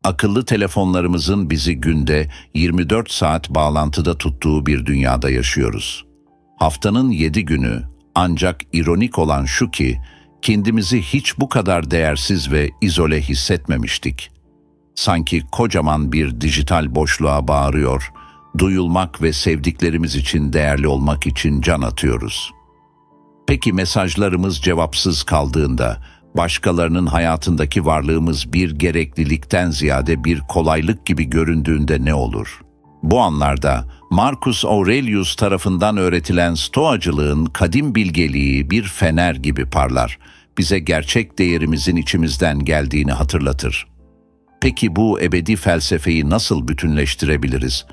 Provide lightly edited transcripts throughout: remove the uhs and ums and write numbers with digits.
Akıllı telefonlarımızın bizi günde 24 saat bağlantıda tuttuğu bir dünyada yaşıyoruz. Haftanın 7 günü, ancak ironik olan şu ki, kendimizi hiç bu kadar değersiz ve izole hissetmemiştik. Sanki kocaman bir dijital boşluğa bağırıyor, duyulmak ve sevdiklerimiz için değerli olmak için can atıyoruz. Peki mesajlarımız cevapsız kaldığında, başkalarının hayatındaki varlığımız bir gereklilikten ziyade bir kolaylık gibi göründüğünde ne olur? Bu anlarda Marcus Aurelius tarafından öğretilen Stoacılığın kadim bilgeliği bir fener gibi parlar, bize gerçek değerimizin içimizden geldiğini hatırlatır. Peki bu ebedi felsefeyi nasıl bütünleştirebiliriz?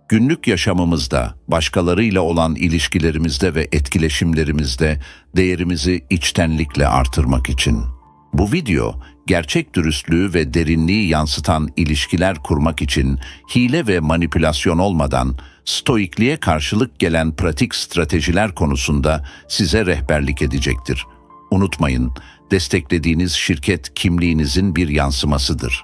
Günlük yaşamımızda, başkalarıyla olan ilişkilerimizde ve etkileşimlerimizde değerimizi içtenlikle artırmak için. Bu video, gerçek dürüstlüğü ve derinliği yansıtan ilişkiler kurmak için hile ve manipülasyon olmadan stoikliğe karşılık gelen pratik stratejiler konusunda size rehberlik edecektir. Unutmayın, desteklediğiniz şirket kimliğinizin bir yansımasıdır.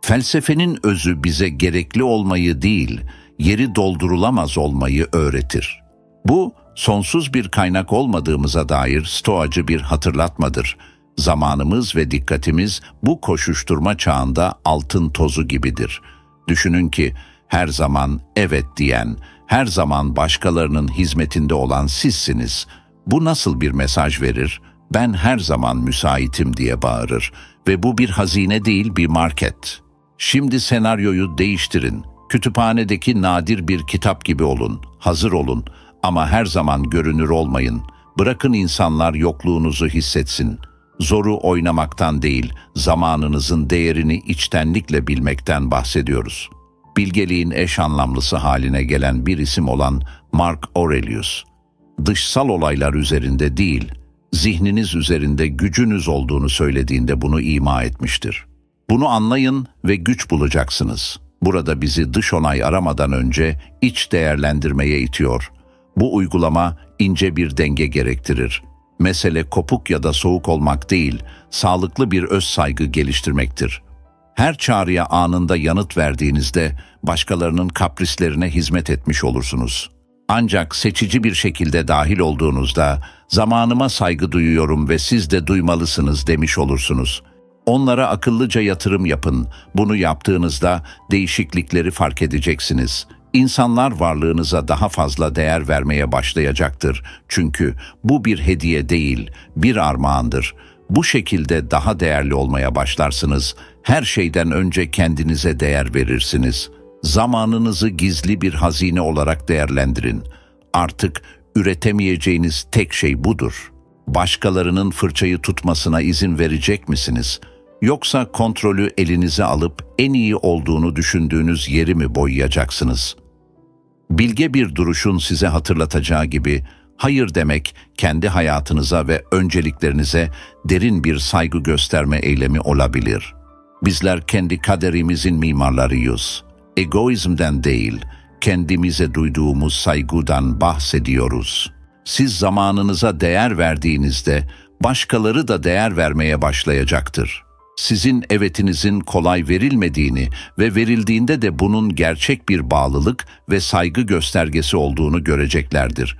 Felsefenin özü bize gerekli olmayı değil, yeri doldurulamaz olmayı öğretir. Bu, sonsuz bir kaynak olmadığımıza dair stoacı bir hatırlatmadır. Zamanımız ve dikkatimiz bu koşuşturma çağında altın tozu gibidir. Düşünün ki her zaman evet diyen, her zaman başkalarının hizmetinde olan sizsiniz. Bu nasıl bir mesaj verir? Ben her zaman müsaitim diye bağırır ve bu bir hazine değil, bir market. Şimdi senaryoyu değiştirin. Kütüphanedeki nadir bir kitap gibi olun, hazır olun ama her zaman görünür olmayın. Bırakın insanlar yokluğunuzu hissetsin. Zoru oynamaktan değil, zamanınızın değerini içtenlikle bilmekten bahsediyoruz. Bilgeliğin eş anlamlısı haline gelen bir isim olan Mark Aurelius, dışsal olaylar üzerinde değil, zihniniz üzerinde gücünüz olduğunu söylediğinde bunu ima etmiştir. Bunu anlayın ve güç bulacaksınız. Burada bizi dış onay aramadan önce iç değerlendirmeye itiyor. Bu uygulama ince bir denge gerektirir. Mesele kopuk ya da soğuk olmak değil, sağlıklı bir öz saygı geliştirmektir. Her çağrıya anında yanıt verdiğinizde başkalarının kaprislerine hizmet etmiş olursunuz. Ancak seçici bir şekilde dahil olduğunuzda zamanıma saygı duyuyorum ve siz de duymalısınız demiş olursunuz. Onlara akıllıca yatırım yapın. Bunu yaptığınızda değişiklikleri fark edeceksiniz. İnsanlar varlığınıza daha fazla değer vermeye başlayacaktır. Çünkü bu bir hediye değil, bir armağandır. Bu şekilde daha değerli olmaya başlarsınız. Her şeyden önce kendinize değer verirsiniz. Zamanınızı gizli bir hazine olarak değerlendirin. Artık üretemeyeceğiniz tek şey budur. Başkalarının fırçayı tutmasına izin verecek misiniz? Yoksa kontrolü elinize alıp en iyi olduğunu düşündüğünüz yeri mi boyayacaksınız? Bilge bir duruşun size hatırlatacağı gibi, hayır demek kendi hayatınıza ve önceliklerinize derin bir saygı gösterme eylemi olabilir. Bizler kendi kaderimizin mimarlarıyız. Egoizmden değil, kendimize duyduğumuz saygıdan bahsediyoruz. Siz zamanınıza değer verdiğinizde, başkaları da değer vermeye başlayacaktır. Sizin evetinizin kolay verilmediğini ve verildiğinde de bunun gerçek bir bağlılık ve saygı göstergesi olduğunu göreceklerdir.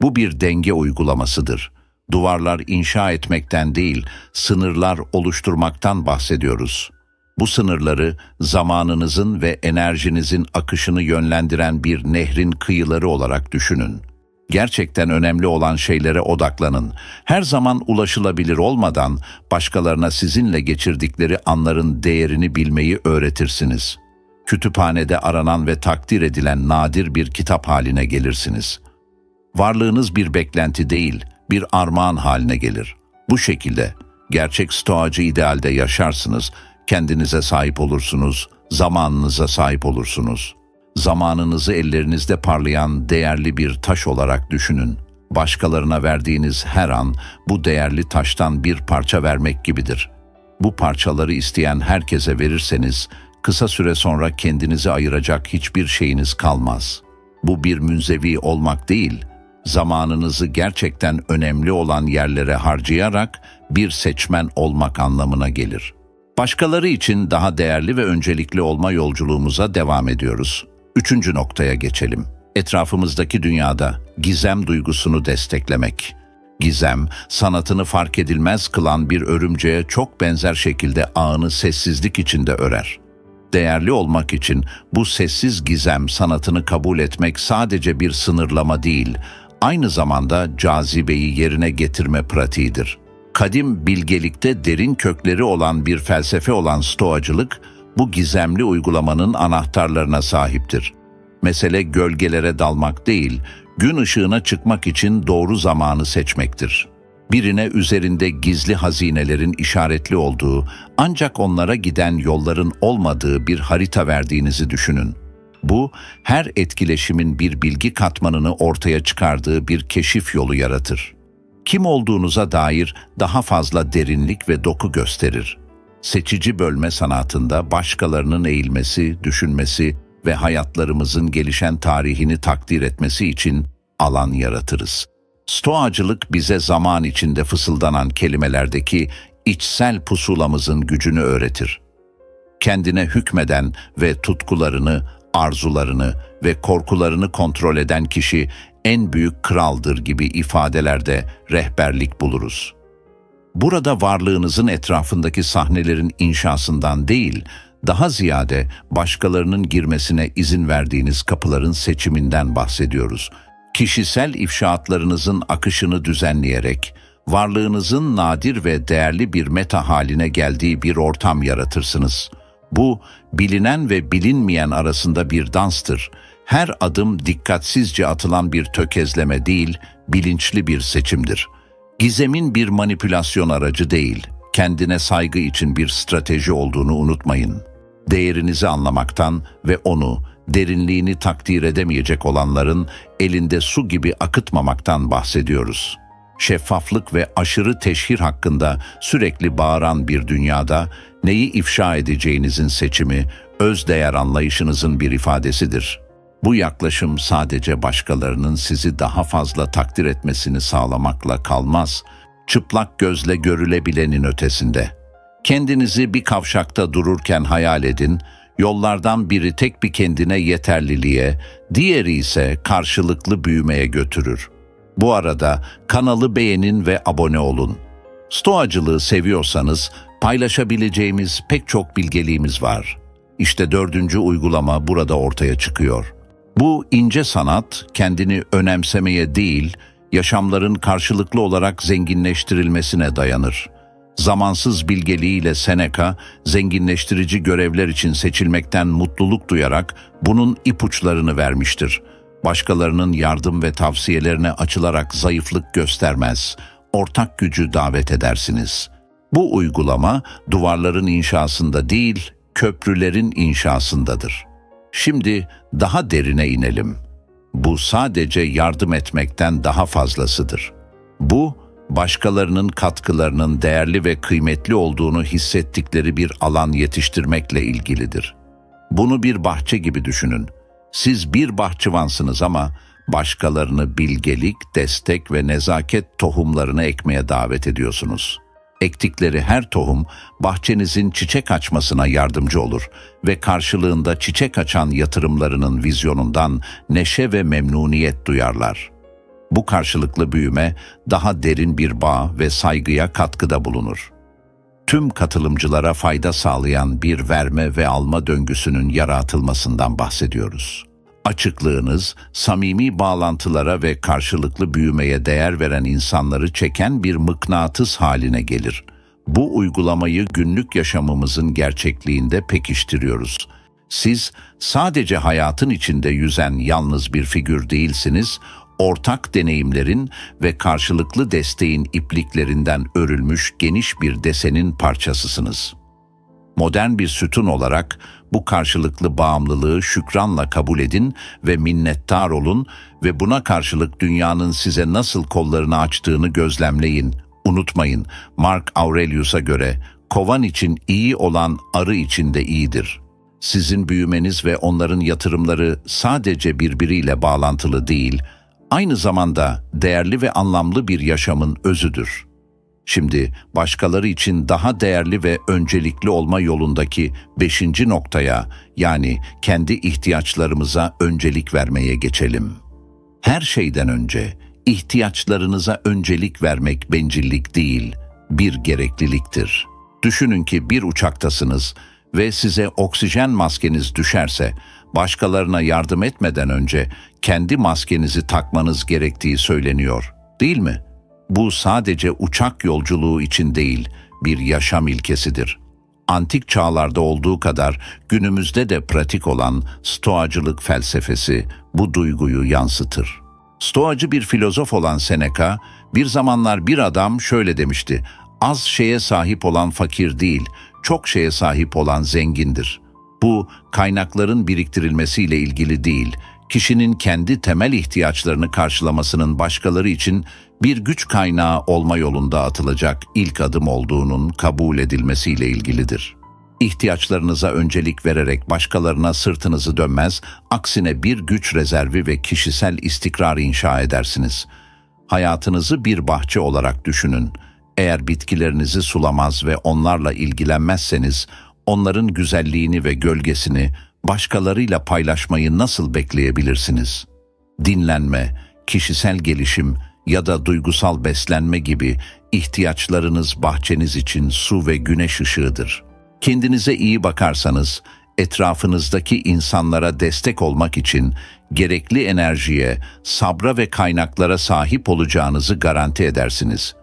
Bu bir denge uygulamasıdır. Duvarlar inşa etmekten değil, sınırlar oluşturmaktan bahsediyoruz. Bu sınırları zamanınızın ve enerjinizin akışını yönlendiren bir nehrin kıyıları olarak düşünün. Gerçekten önemli olan şeylere odaklanın. Her zaman ulaşılabilir olmadan başkalarına sizinle geçirdikleri anların değerini bilmeyi öğretirsiniz. Kütüphanede aranan ve takdir edilen nadir bir kitap haline gelirsiniz. Varlığınız bir beklenti değil, bir armağan haline gelir. Bu şekilde gerçek stoacı idealde yaşarsınız, kendinize sahip olursunuz, zamanınıza sahip olursunuz. Zamanınızı ellerinizde parlayan değerli bir taş olarak düşünün. Başkalarına verdiğiniz her an bu değerli taştan bir parça vermek gibidir. Bu parçaları isteyen herkese verirseniz, kısa süre sonra kendinizi ayıracak hiçbir şeyiniz kalmaz. Bu bir münzevi olmak değil, zamanınızı gerçekten önemli olan yerlere harcayarak bir seçmen olmak anlamına gelir. Başkaları için daha değerli ve öncelikli olma yolculuğumuza devam ediyoruz. Üçüncü noktaya geçelim. Etrafımızdaki dünyada gizem duygusunu desteklemek. Gizem, sanatını fark edilmez kılan bir örümceğe çok benzer şekilde ağını sessizlik içinde örer. Değerli olmak için bu sessiz gizem sanatını kabul etmek sadece bir sınırlama değil, aynı zamanda cazibeyi yerine getirme pratiğidir. Kadim bilgelikte derin kökleri olan bir felsefe olan Stoacılık, bu gizemli uygulamanın anahtarlarına sahiptir. Mesele gölgelere dalmak değil, gün ışığına çıkmak için doğru zamanı seçmektir. Birine üzerinde gizli hazinelerin işaretli olduğu, ancak onlara giden yolların olmadığı bir harita verdiğinizi düşünün. Bu, her etkileşimin bir bilgi katmanını ortaya çıkardığı bir keşif yolu yaratır. Kim olduğunuza dair daha fazla derinlik ve doku gösterir. Seçici bölme sanatında başkalarının eğilmesi, düşünmesi ve hayatlarımızın gelişen tarihini takdir etmesi için alan yaratırız. Stoacılık bize zaman içinde fısıldanan kelimelerdeki içsel pusulamızın gücünü öğretir. Kendine hükmeden ve tutkularını, arzularını ve korkularını kontrol eden kişi en büyük kraldır gibi ifadelerde rehberlik buluruz. Burada varlığınızın etrafındaki sahnelerin inşasından değil, daha ziyade başkalarının girmesine izin verdiğiniz kapıların seçiminden bahsediyoruz. Kişisel ifşaatlarınızın akışını düzenleyerek, varlığınızın nadir ve değerli bir meta haline geldiği bir ortam yaratırsınız. Bu, bilinen ve bilinmeyen arasında bir danstır. Her adım dikkatsizce atılan bir tökezleme değil, bilinçli bir seçimdir. Gizemin bir manipülasyon aracı değil, kendine saygı için bir strateji olduğunu unutmayın. Değerinizi anlamaktan ve onu, derinliğini takdir edemeyecek olanların elinde su gibi akıtmamaktan bahsediyoruz. Şeffaflık ve aşırı teşhir hakkında sürekli bağıran bir dünyada neyi ifşa edeceğinizin seçimi, özdeğer anlayışınızın bir ifadesidir. Bu yaklaşım sadece başkalarının sizi daha fazla takdir etmesini sağlamakla kalmaz, çıplak gözle görülebilenin ötesinde. Kendinizi bir kavşakta dururken hayal edin, yollardan biri tek bir kendine yeterliliğe, diğeri ise karşılıklı büyümeye götürür. Bu arada kanalı beğenin ve abone olun. Stoacılığı seviyorsanız paylaşabileceğimiz pek çok bilgeliğimiz var. İşte 4. uygulama burada ortaya çıkıyor. Bu ince sanat kendini önemsemeye değil, yaşamların karşılıklı olarak zenginleştirilmesine dayanır. Zamansız bilgeliğiyle Seneca, zenginleştirici görevler için seçilmekten mutluluk duyarak bunun ipuçlarını vermiştir. Başkalarının yardım ve tavsiyelerine açılarak zayıflık göstermez, ortak gücü davet edersiniz. Bu uygulama duvarların inşasında değil, köprülerin inşasındadır. Şimdi daha derine inelim. Bu sadece yardım etmekten daha fazlasıdır. Bu, başkalarının katkılarının değerli ve kıymetli olduğunu hissettikleri bir alan yetiştirmekle ilgilidir. Bunu bir bahçe gibi düşünün. Siz bir bahçıvansınız ama başkalarını bilgelik, destek ve nezaket tohumlarını ekmeye davet ediyorsunuz. Ektikleri her tohum bahçenizin çiçek açmasına yardımcı olur ve karşılığında çiçek açan yatırımlarının vizyonundan neşe ve memnuniyet duyarlar. Bu karşılıklı büyüme daha derin bir bağ ve saygıya katkıda bulunur. Tüm katılımcılara fayda sağlayan bir verme ve alma döngüsünün yaratılmasından bahsediyoruz. Açıklığınız, samimi bağlantılara ve karşılıklı büyümeye değer veren insanları çeken bir mıknatıs haline gelir. Bu uygulamayı günlük yaşamımızın gerçekliğinde pekiştiriyoruz. Siz sadece hayatın içinde yüzen yalnız bir figür değilsiniz, ortak deneyimlerin ve karşılıklı desteğin ipliklerinden örülmüş geniş bir desenin parçasısınız. Modern bir sütun olarak bu karşılıklı bağımlılığı şükranla kabul edin ve minnettar olun ve buna karşılık dünyanın size nasıl kollarını açtığını gözlemleyin. Unutmayın, Mark Aurelius'a göre kovan için iyi olan arı için de iyidir. Sizin büyümeniz ve onların yatırımları sadece birbiriyle bağlantılı değil, aynı zamanda değerli ve anlamlı bir yaşamın özüdür. Şimdi başkaları için daha değerli ve öncelikli olma yolundaki 5. noktaya, yani kendi ihtiyaçlarımıza öncelik vermeye geçelim. Her şeyden önce ihtiyaçlarınıza öncelik vermek bencillik değil, bir gerekliliktir. Düşünün ki bir uçaktasınız ve size oksijen maskeniz düşerse, başkalarına yardım etmeden önce kendi maskenizi takmanız gerektiği söyleniyor, değil mi? Bu sadece uçak yolculuğu için değil, bir yaşam ilkesidir. Antik çağlarda olduğu kadar günümüzde de pratik olan Stoacılık felsefesi bu duyguyu yansıtır. Stoacı bir filozof olan Seneca, bir zamanlar bir adam şöyle demişti: "Az şeye sahip olan fakir değil, çok şeye sahip olan zengindir." Bu, kaynakların biriktirilmesiyle ilgili değil, kişinin kendi temel ihtiyaçlarını karşılamasının başkaları için bir güç kaynağı olma yolunda atılacak ilk adım olduğunun kabul edilmesiyle ilgilidir. İhtiyaçlarınıza öncelik vererek başkalarına sırtınızı dönmez, aksine bir güç rezervi ve kişisel istikrar inşa edersiniz. Hayatınızı bir bahçe olarak düşünün. Eğer bitkilerinizi sulamaz ve onlarla ilgilenmezseniz, onların güzelliğini ve gölgesini başkalarıyla paylaşmayı nasıl bekleyebilirsiniz? Dinlenme, kişisel gelişim ya da duygusal beslenme gibi ihtiyaçlarınız bahçeniz için su ve güneş ışığıdır. Kendinize iyi bakarsanız, etrafınızdaki insanlara destek olmak için gerekli enerjiye, sabra ve kaynaklara sahip olacağınızı garanti edersiniz.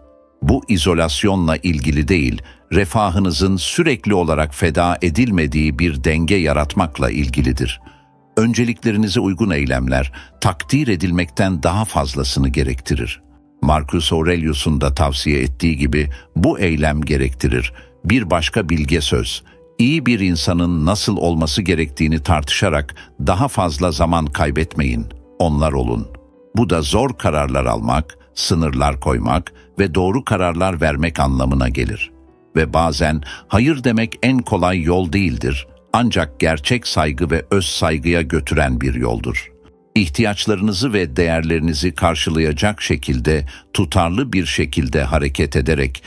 Bu izolasyonla ilgili değil, refahınızın sürekli olarak feda edilmediği bir denge yaratmakla ilgilidir. Önceliklerinize uygun eylemler, takdir edilmekten daha fazlasını gerektirir. Marcus Aurelius'un da tavsiye ettiği gibi bu eylem gerektirir. Bir başka bilge söz: "İyi bir insanın nasıl olması gerektiğini tartışarak daha fazla zaman kaybetmeyin, onlar olun." Bu da zor kararlar almak, sınırlar koymak ve doğru kararlar vermek anlamına gelir. Ve bazen hayır demek en kolay yol değildir, ancak gerçek saygı ve öz saygıya götüren bir yoldur. İhtiyaçlarınızı ve değerlerinizi karşılayacak şekilde, tutarlı bir şekilde hareket ederek,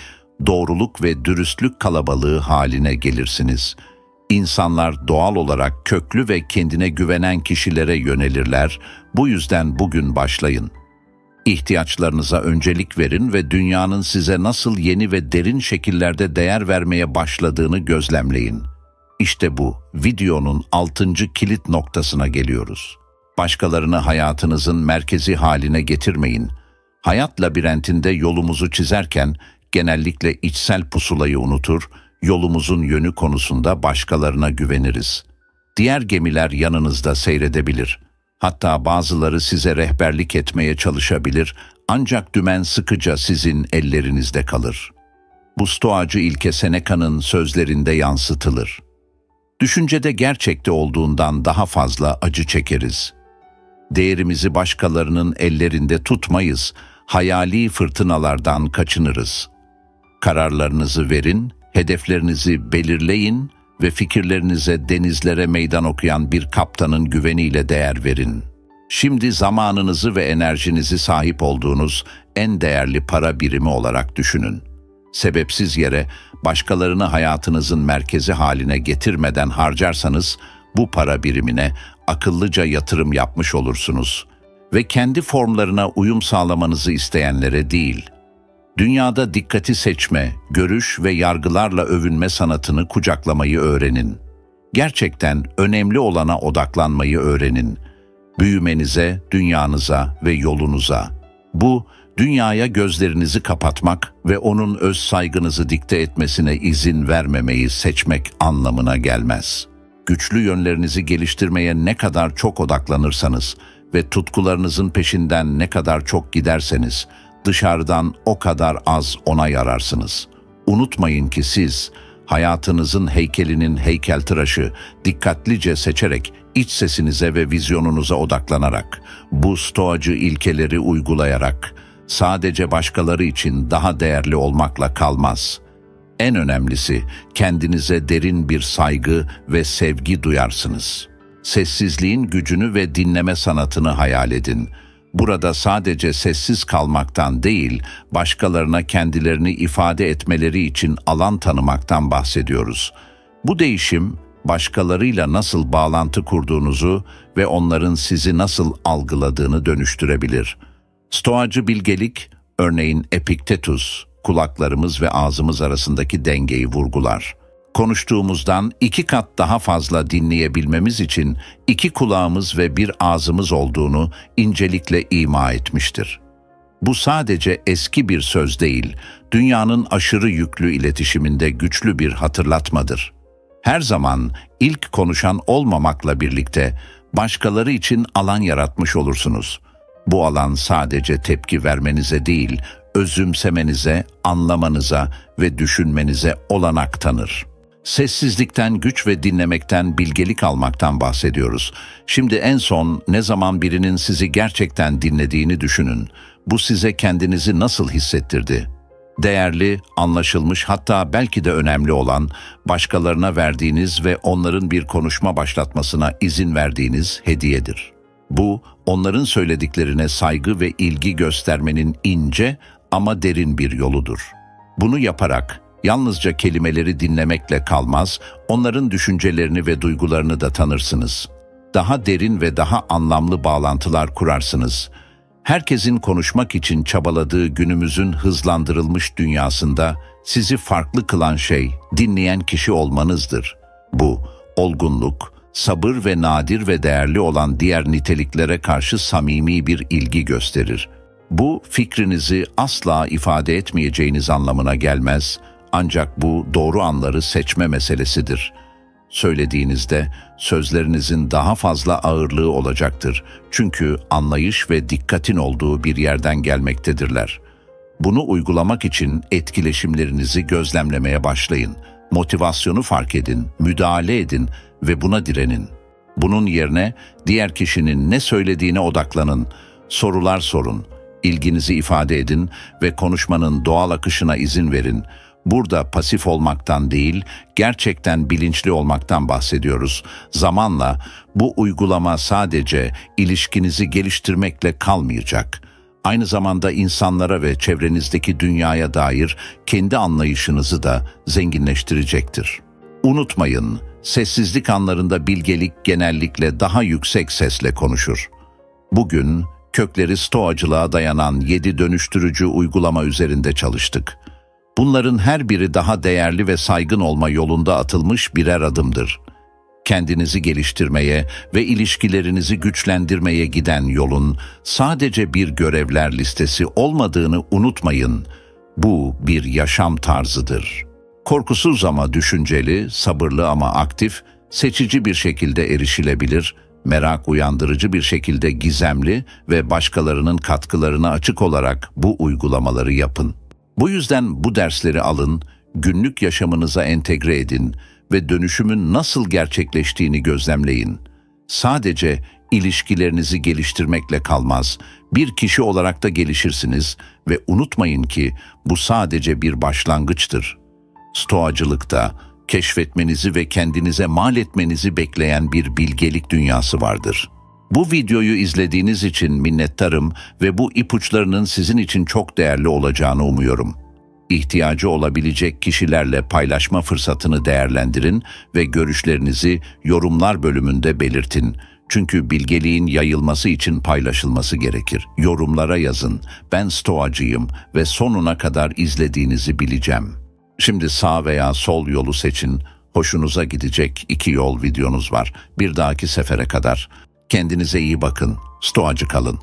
doğruluk ve dürüstlük kalabalığı haline gelirsiniz. İnsanlar doğal olarak köklü ve kendine güvenen kişilere yönelirler, bu yüzden bugün başlayın. İhtiyaçlarınıza öncelik verin ve dünyanın size nasıl yeni ve derin şekillerde değer vermeye başladığını gözlemleyin. İşte bu videonun 6. kilit noktasına geliyoruz. Başkalarını hayatınızın merkezi haline getirmeyin. Hayat labirentinde yolumuzu çizerken genellikle içsel pusulayı unutur, yolumuzun yönü konusunda başkalarına güveniriz. Diğer gemiler yanınızda seyredebilir. Hatta bazıları size rehberlik etmeye çalışabilir, ancak dümen sıkıca sizin ellerinizde kalır. Bu stoacı ilke Seneca'nın sözlerinde yansıtılır. Düşüncede gerçekte olduğundan daha fazla acı çekeriz. Değerimizi başkalarının ellerinde tutmayız, hayali fırtınalardan kaçınırız. Kararlarınızı verin, hedeflerinizi belirleyin ve fikirlerinize denizlere meydan okuyan bir kaptanın güveniyle değer verin. Şimdi zamanınızı ve enerjinizi sahip olduğunuz en değerli para birimi olarak düşünün. Sebepsiz yere başkalarını hayatınızın merkezi haline getirmeden harcarsanız, bu para birimine akıllıca yatırım yapmış olursunuz ve kendi formlarına uyum sağlamanızı isteyenlere değil, dünyada dikkati seçme, görüş ve yargılarla övünme sanatını kucaklamayı öğrenin. Gerçekten önemli olana odaklanmayı öğrenin. Büyümenize, dünyanıza ve yolunuza. Bu, dünyaya gözlerinizi kapatmak ve onun öz saygınızı dikte etmesine izin vermemeyi seçmek anlamına gelmez. Güçlü yönlerinizi geliştirmeye ne kadar çok odaklanırsanız ve tutkularınızın peşinden ne kadar çok giderseniz, dışarıdan o kadar az ona yararsınız. Unutmayın ki siz, hayatınızın heykelinin heykeltıraşı, dikkatlice seçerek, iç sesinize ve vizyonunuza odaklanarak, bu stoacı ilkeleri uygulayarak, sadece başkaları için daha değerli olmakla kalmaz. En önemlisi, kendinize derin bir saygı ve sevgi duyarsınız. Sessizliğin gücünü ve dinleme sanatını hayal edin. Burada sadece sessiz kalmaktan değil, başkalarına kendilerini ifade etmeleri için alan tanımaktan bahsediyoruz. Bu değişim, başkalarıyla nasıl bağlantı kurduğunuzu ve onların sizi nasıl algıladığını dönüştürebilir. Stoacı bilgelik, örneğin Epiktetus, kulaklarımız ve ağzımız arasındaki dengeyi vurgular. Konuştuğumuzdan 2 kat daha fazla dinleyebilmemiz için 2 kulağımız ve 1 ağzımız olduğunu incelikle ima etmiştir. Bu sadece eski bir söz değil, dünyanın aşırı yüklü iletişiminde güçlü bir hatırlatmadır. Her zaman ilk konuşan olmamakla birlikte başkaları için alan yaratmış olursunuz. Bu alan sadece tepki vermenize değil, özümsemenize, anlamanıza ve düşünmenize olanak tanır. Sessizlikten güç ve dinlemekten bilgelik almaktan bahsediyoruz. Şimdi en son ne zaman birinin sizi gerçekten dinlediğini düşünün. Bu size kendinizi nasıl hissettirdi? Değerli, anlaşılmış, hatta belki de önemli olan, başkalarına verdiğiniz ve onların bir konuşma başlatmasına izin verdiğiniz hediyedir. Bu, onların söylediklerine saygı ve ilgi göstermenin ince ama derin bir yoludur. Bunu yaparak, yalnızca kelimeleri dinlemekle kalmaz, onların düşüncelerini ve duygularını da tanırsınız. Daha derin ve daha anlamlı bağlantılar kurarsınız. Herkesin konuşmak için çabaladığı günümüzün hızlandırılmış dünyasında sizi farklı kılan şey dinleyen kişi olmanızdır. Bu, olgunluk, sabır ve nadir ve değerli olan diğer niteliklere karşı samimi bir ilgi gösterir. Bu, fikrinizi asla ifade etmeyeceğiniz anlamına gelmez, ancak bu doğru anları seçme meselesidir. Söylediğinizde sözlerinizin daha fazla ağırlığı olacaktır. Çünkü anlayış ve dikkatin olduğu bir yerden gelmektedirler. Bunu uygulamak için etkileşimlerinizi gözlemlemeye başlayın. Motivasyonu fark edin, müdahale edin ve buna direnin. Bunun yerine diğer kişinin ne söylediğine odaklanın, sorular sorun, ilginizi ifade edin ve konuşmanın doğal akışına izin verin. Burada pasif olmaktan değil, gerçekten bilinçli olmaktan bahsediyoruz. Zamanla bu uygulama sadece ilişkinizi geliştirmekle kalmayacak. Aynı zamanda insanlara ve çevrenizdeki dünyaya dair kendi anlayışınızı da zenginleştirecektir. Unutmayın, sessizlik anlarında bilgelik genellikle daha yüksek sesle konuşur. Bugün kökleri Stoacılığa dayanan 7 dönüştürücü uygulama üzerinde çalıştık. Bunların her biri daha değerli ve saygın olma yolunda atılmış birer adımdır. Kendinizi geliştirmeye ve ilişkilerinizi güçlendirmeye giden yolun sadece bir görevler listesi olmadığını unutmayın. Bu bir yaşam tarzıdır. Korkusuz ama düşünceli, sabırlı ama aktif, seçici bir şekilde erişilebilir, merak uyandırıcı bir şekilde gizemli ve başkalarının katkılarına açık olarak bu uygulamaları yapın. Bu yüzden bu dersleri alın, günlük yaşamınıza entegre edin ve dönüşümün nasıl gerçekleştiğini gözlemleyin. Sadece ilişkilerinizi geliştirmekle kalmaz, bir kişi olarak da gelişirsiniz ve unutmayın ki bu sadece bir başlangıçtır. Stoacılıkta keşfetmenizi ve kendinize mal etmenizi bekleyen bir bilgelik dünyası vardır. Bu videoyu izlediğiniz için minnettarım ve bu ipuçlarının sizin için çok değerli olacağını umuyorum. İhtiyacı olabilecek kişilerle paylaşma fırsatını değerlendirin ve görüşlerinizi yorumlar bölümünde belirtin. Çünkü bilgeliğin yayılması için paylaşılması gerekir. Yorumlara yazın, ben Stoacıyım ve sonuna kadar izlediğinizi bileceğim. Şimdi sağ veya sol yolu seçin. Hoşunuza gidecek 2 yol videonuz var. Bir dahaki sefere kadar kendinize iyi bakın, stoacı kalın.